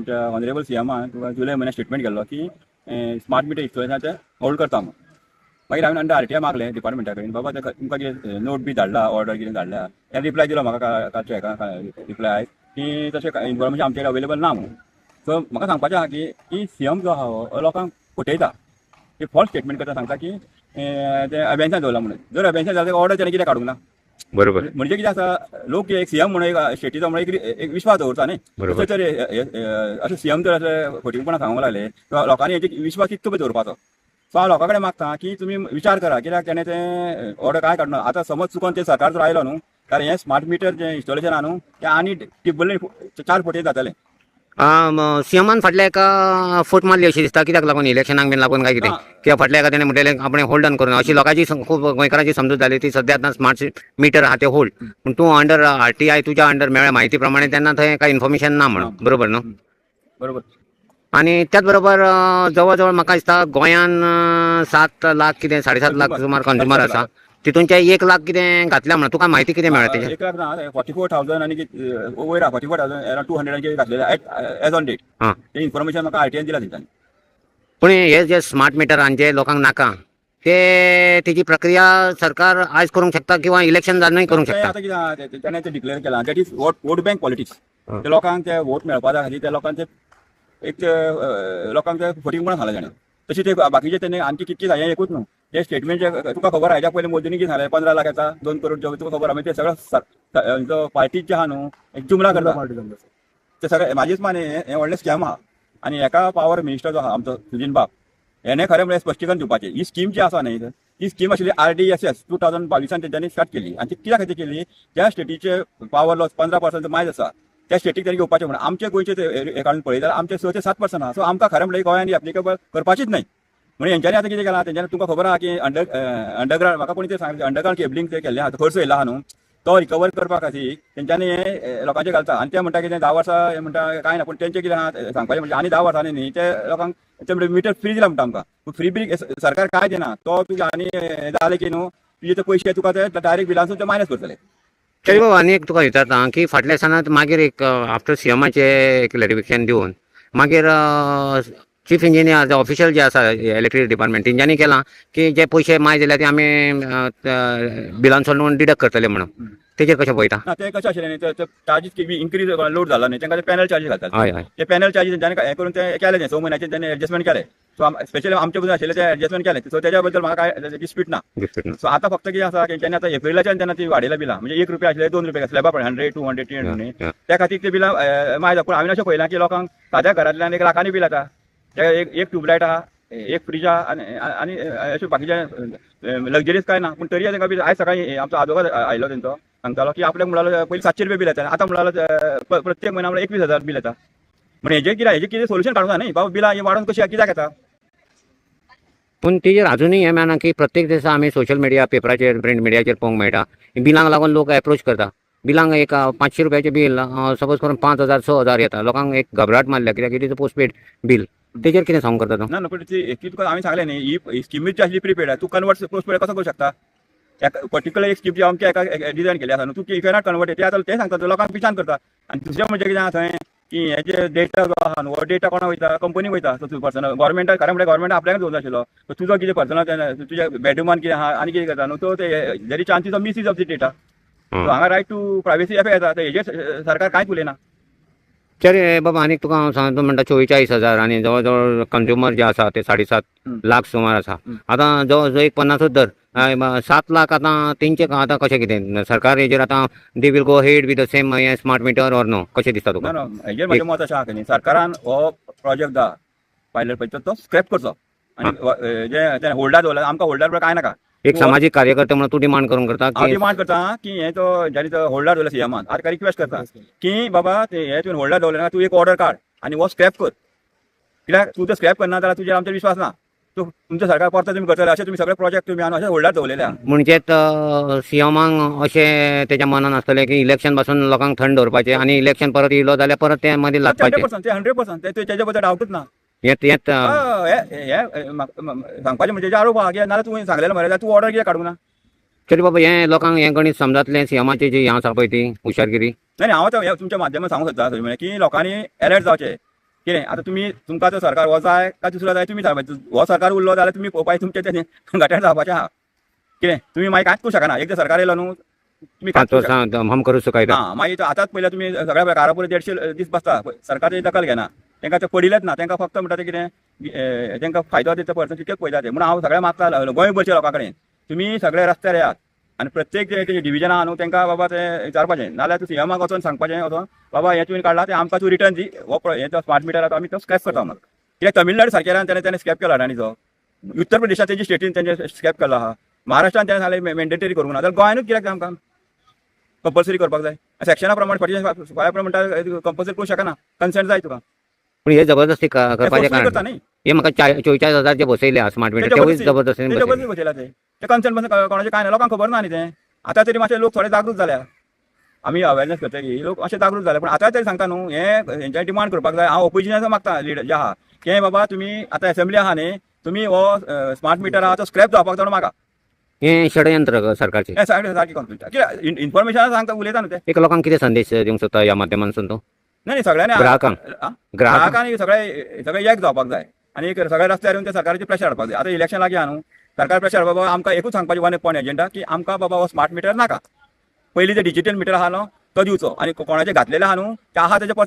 आमच्या ऑनरेबल सीएमान तुका जुलय म्हयन्यात स्टेटमेंट केल्लो की स्मार्ट मिटर इन्स्टॉलेशनाचे होल्ड करता म्हणून. मागीर हांवें अंडर आरटीआय मागलें डिपार्टमेंटा कडेन, बाबा तुमकां कितें नोट बी धाडला, ऑर्डर कितें धाडला. हे रिप्लाय दिलो म्हाका कालच्या हेका रिप्लाय की तशें इन्फॉर्मेशन आमचे कडेन अवेलेबल ना म्हणून. सो म्हाका सांगपाचें आहा की सीएम जो आहा हो लोकांक फटयता, की फॉल्स स्टेटमेंट करता, सांगता की ते अभ्यासान दवरला म्हणून. जर अभ्यासान जाल्यार ऑर्डर तेणें कित्याक काडूंक ना? बरोबर. म्हणजे कितें आसा, लोक एक सीएम म्हणून एक स्टेटीचो म्हणून एक विश्वास दवरता न्ही. तसो तर अशें सीएम जर अशें फटींगपणां सांगूंक लागले लोकांनी हेचेर विश्वास कितको पळय दवरपाचो. सो हांव लोकां कडेन मागता की तुमी विचार करा, कित्याक तेणें तें ऑर्डर काय काडना. आतां समज चुकोन ते सरकार जर आयलो न्हू, कारण हें स्मार्ट मिटर जें इन्स्टॉलेशन आहा न्हू तें आनी टिब्बल 4 फटी जातलें. सीएमान फाटल्या एका फूट मारली अशी दिसता, कित्याक लागून इलेक्शनाक बीन लागून काय कितें, किंवा फाटल्या एका तेणें म्हटलेलें आपण होल्ड ऑन करून, अशी लोकांची खूब गोंयकारांची समजूत जाली ती सद्या आतां स्मार्ट मिटर आहा ते होल्ड. पूण तूं अंडर आरटीआय तुज्या अंडर मेळ्ळ्या म्हायती प्रमाणे तेन्ना थंय काय इन्फॉर्मेशन ना म्हणून, बरोबर न्हू? बरोबर. आणि त्याच बरोबर जवळ जवळ म्हाका दिसता गोंयान 7 लाख कितें 7.5 लाख सुमार कंझ्युमर आसा, तितूनचे 1 लाख कितें घातल्या म्हणून तुका म्हायती कितें मेळ्ळा तेजेर? 1 लाख ना, 44,000 आनी वयर 44,000 अराउंड 200 घातलेले एज ऑन डेट. ते इन्फॉर्मेशन म्हाका आरटीआयन दिला तेंच्यांनी. पूण हे जे स्मार्ट मिटरांचे लोकांक नाका ते तेजी प्रक्रिया सरकार आयज करूंक शकता किंवा इलेक्शन जावनय करूंक शकता. आतां कितें आहा तेणें ते डिक्लेअर केलां, that is vote bank politics. ते लोकांक ते वोट मेळपा खातीर त्या लोकांचे एक लोकांक ते फटींगपणां सांगलें तेणें. तशें ते बाकीचे तेणें आनी कितके हें एकूच न्हू, ते स्टेटमेंट तुका खबर आहा, हेच्या पयलीं मोदींनी कितें सांगलें 15 लाख येता 2 करोड तुका खबर आहा. मागीर ते सगळं जो पार्टीज जे आहा न्हू एक जुमला करता ते सगळें. म्हाजेच माने हें व्हडलें स्कॅम आहा. आनी हेका पावर मिनिस्टर जो आहा आमचो सुजीन बाब हेणें खरें म्हळ्यार स्पश्टीकरण दिवपाचें. ही स्कीम जी आसा न्ही, ही स्कीम आशिल्ली RDSS 2022 तेंच्यांनी स्टार्ट केली. आनी ती कित्याक खातीर केली, ज्या स्टेटीचे पावर लॉस 15% मायज आसा त्या स्टेटीक तेणी घेवपाचें म्हणून. आमचे गोंयचे हे काडून पळयत जाल्यार आमचे 6 ते 7% आहा. सो आमकां खरें म्हळ्यार गोंयांनी एप्लिकेबल करपाचीच न्हय म्हणून हेंच्यांनी आतां कितें केलां, तेंच्यांनी तुमकां खबर आहा की अंडरग्रावंड म्हाका कोणी ते सांगलें अंडरग्रावंड केबलिंग ते केल्लें आहा, खर्च येयला आहा न्हू, तो रिकवर करपा खातीर तेंच्यांनी हे लोकांचे घालता. आनी ते म्हणटा कितें 10 वर्सां हे म्हणटा कांय ना, पूण तेंचे कितें आहा सांगपाचें म्हणजे आनी 10 वर्सांनी न्ही ते लोकांक ते मिटर फ्री दिला म्हणटा आमकां. फ्री बिल सरकार काय दिना, तो तुका आनी जालें की न्हू तुजे ते पयशे तुका ते डायरेक्ट बिलांसून ते मायनस करतले. तरी बाबा आनी एक तुका विचारता की फाटल्या दिसांत मागीर एक आफ्टर सीएमाचे एक क्लॅरिफिकेशन दिवन मागीर चीफ इंजिनियर ऑफिशियल जे आसा इलेक्ट्रिसिटी डिपार्टमेंट तेंच्यांनी केलां की जे पयशे माय दिल्या ते आमी बिलांसून डिडक्ट करतले म्हणून. तेजेर कशें पळयता? ना ते कशें आशिल्लें न्ही, ते चार्जीस इन्क्रीज लोड जाला न्ही, तांकां ते पॅनल चार्जीस घालतात. हय हय. ते पॅनल चार्जीस तेंच्यांनी हें करून ते केलें तें 6 म्हयन्याचें तेंणी एडजस्टमेंट केलें. सो स्पेशली आमचे पसून आशिल्लें ते एडजस्टमेंट केलें. सो तेज्या बद्दल म्हाका काय डिस्प्यूट ना. सो आतां फक्त कितें आसा तेंच्यांनी आतां एप्रिलाच्यान तेन्ना ती वाडयल्या बिलां, म्हणजे 1 रुपया आशिल्ले 2 रुपया स्लॅबा पळय 100, 200, 300 न्ही, त्या खातीर ते बिलां मायज. पूण हांवें अशें पळयलां की लोकांक साद्या घरांतल्यान 1 लाखांनी बील येता. ते एक ट्यूबलायट आहा, एक फ्रीज आहा आनी अशें बाकीचे लक्झरीज काय ना. पूण तरी तांकां बील आयज सकाळीं आमचो आजोबा आयलो तेंचो सांगतालो की आपल्याक म्हणलो पयलीं 700 रुपया बील येता, आतां म्हणलो प्रत्येक म्हयन्या म्हणल्यार 21,000 बील येता. म्हणजे हेजेर कितें सोल्युशन काडूंक जाय न्ही, बाबा बिलां ही वाडोवन कशी कित्याक येता. पूण तेजेर अजुनूय हें मेळना की प्रत्येक दिसा आमी सोशल मिडिया पेपराचेर प्रिंट मिडियाचेर पळोवंक मेळटा बिलांक लागून लोक एप्रोच करता. बिलांक एक 500 रुपयाचें बिल सपोज करून 5,000 6,000 येता, लोकांक एक घबराट मारल्या कित्याक इट इज पोस्टपेड बिल. तेजेर कितें सांगूंक करता तूं? ना पूण ती तुका हांवें सांगलें न्ही, ही स्कीम जी आशिल्ली प्रिपेड तूं कन्वर्ट पोस्टपेड कसो करूं शकता. पर्टिक्युलर एक स्कीम जी अमक्या एका डिझायन केली आसा न्हू, तूं इफ नॉट कन्वर्टेड ते आतां ते सांगता लोकांक पिचान करता. आनी दुसरें म्हणजे कितें आहा थंय की हेजे डेटा जो आहा न्हू हो डेटा कोणा वयता, कंपनीक वयता. सो पर्सनल गव्हर्मेंटाक खरें म्हणल्यार गव्हर्मेंटान आपल्याकच दवरूंक नाशिल्लो. सो तुजो कितें पर्सनल तुज्या बेडरुमान कितें आहा आनी कितें करता न्हू, तो there is chances of misuse of the data. So हांगा रायट टू प्रायवेसी एफेक्ट येता, हेजेर सरकार कांयच उलयना. तरी बाबा आनीक तुका हांव सांगता म्हणटा 44,000 आनी जवळ जवळ कंझ्युमर जे आसा ते 7.5 लाख सुमार आसा. आतां जवळ जवळ एक 50 दर 7 लाख आतां तेंचे आतां कशें कितें सरकार हेजेर आतां they will go head with the same smart meter or no, कशें दिसता तुका? ना हेजेर म्हजें मत अशें आहा की न्ही, सरकारान हो प्रोजेक्ट जो आहा पायलट प्रोजेक्ट तो स्क्रॅप करचो. आनी जे होल्डार दवरला आमकां होल्डार कांय नाका. एक सामाजीक कार्यकर्ते म्हणून तूं डिमांड करून करता हांव की डिमांड करता की हे तो ज्याने तो होल्डार दवरला सीएमान आतां रिक्वेस्ट करता की बाबा हे तुवें होल्डार दवरले तूं एक ऑर्डर काड आनी हो स्क्रॅप कर. कित्याक तूं जर स्क्रॅप करना जाल्यार तुजेर आमचो विश्वास ना. तुमचें सरकार परत तुमी करतले अशें तुमी सगळे प्रोजेक्ट तुमी अशें होल्डार दवरलेले आहा. म्हणजेच सीएमाक अशें तेच्या मनान आसतलें की इलेक्शन पासून लोकांक थंड दवरपाचें आनी इलेक्शन परत येयलो जाल्यार परत ते मदीं लागपाचें. 100% तेच्या बद्दल डावटूच ना. हें सांगपाचें म्हणजे आरोप आहा की नाल्यार तुवें सांगलेलें मरे तूं ऑर्डर कित्याक काडूंक ना. तरी बाबा हें लोकांक हें गणीत समजतलें सीएमाचें जी हें आसा पळय ती हुशारगिरी. नाही हांव आतां तुमच्या माध्यमांत सांगूंक सोदता की लोकांनी अलर्ट जावचें कितें आतां तुमकां तो सरकार हो जाय काय दुसरो जाय तुमी थारावपाचें. हो सरकार उरलो जाल्यार तुमी पळोवपाक तुमचें तें गटार जावपाचें आहा. कितें तुमी मागीर कांयच करूं शकना. एक तर सरकार येयलो न्हू तुमी 5 वर्सां हम करू शकता. ना मागीर आतांच पयल्या तुमी सगळ्या प्रकारा पयलीं 150 दीस बसता सरकार दखल घेना. तांकां ते पडिलेच ना. तांकां फक्त म्हणटा तें कितें तांकां फायदो दिता पर्सन तितकेच पळयता ते. म्हणून हांव सगळ्या मागता गोंयभरच्या लोकां कडेन तुमी सगळे रस्त्यार येयात आनी प्रत्येक जे डिव्हिजन आहा न्हू तांकां बाबा तें विचारपाचें. नाल्यार तूं सीएमाक वचोन सांगपाचें वचोन बाबा हें तुवें काडलां तें आमकां तूं रिटर्न दी. हो हें तो स्मार्ट मिटर आसा आमी तो स्क्रॅप करता म्हणून. कित्याक तमिळनाडू सारकेल्यान तेणें स्क्रॅप केलो अडाणीचो. उत्तर प्रदेशात तेंची स्टेटीन तेंचे स्क्रॅप केलो आहा. महाराष्ट्रान तेणें सांगलें मॅन्डेटरी करूंक ना. जाल्यार गोंयानूच कित्याक आमकां कंपल्सरी करपाक जाय. सेक्शना प्रमाणे 45 म्हणटा कंपल्सरी करूंक शकना. कन्सेंट जाय तुका. पण हे जबरदस्ती करपाचें करता कारण न्ही हे म्हाका 44,000 जे बसयल्या स्मार्ट मिटर तेवूय जबरदस्तीन बसयल्या. जबरदस्ती बसयला ते कन्सेंट बसून कोणाचें कांय ना. लोकांक खबर ना न्ही तें. आतां तरी मातशे लोक थोडे जागृत जाल्या. आमी अवेरनेस करता की लोक अशे जागृत जाले. पण आतां तरी सांगता न्हू हेंच्या डिमांड करपाक जाय. हांव ओपोजिशनाचो मागता लिडर जे आहा की बाबा तुमी आतां असेंब्ली आहा न्ही तुमी हो स्मार्ट मिटर आहा तो स्क्रॅप जावपाक जाय मागा. हे षडयंत्र सरकारचे. हें सारकी कंप्लीट कित्याक इन्फॉर्मेशन सांगता उलयता न्हू ते. एक लोकांक कितें संदेश दिवंक सोदता ह्या माध्यमांतसून तूं नाही सगळ्यांनी ग्राहकांक ग्राहकांनी सगळे एक जावपाक जाय आनी एक सगळे रस्त्यार येवन ते सरकाराचे प्रेशर हाडपाक जाय. आतां इलेक्शन लागीं आहा न्हू सरकार प्रेशर बाबा आमकां एकूच सांगपाचें वन पॉयंट एजेंडा की आमकां बाबा हो स्मार्ट मिटर नाका. पयलीं जे डिजिटल मिटर आहा न्हू तो दिवचो आनी कोणाचे घातलेले आहा न्हू ते आहा तेजे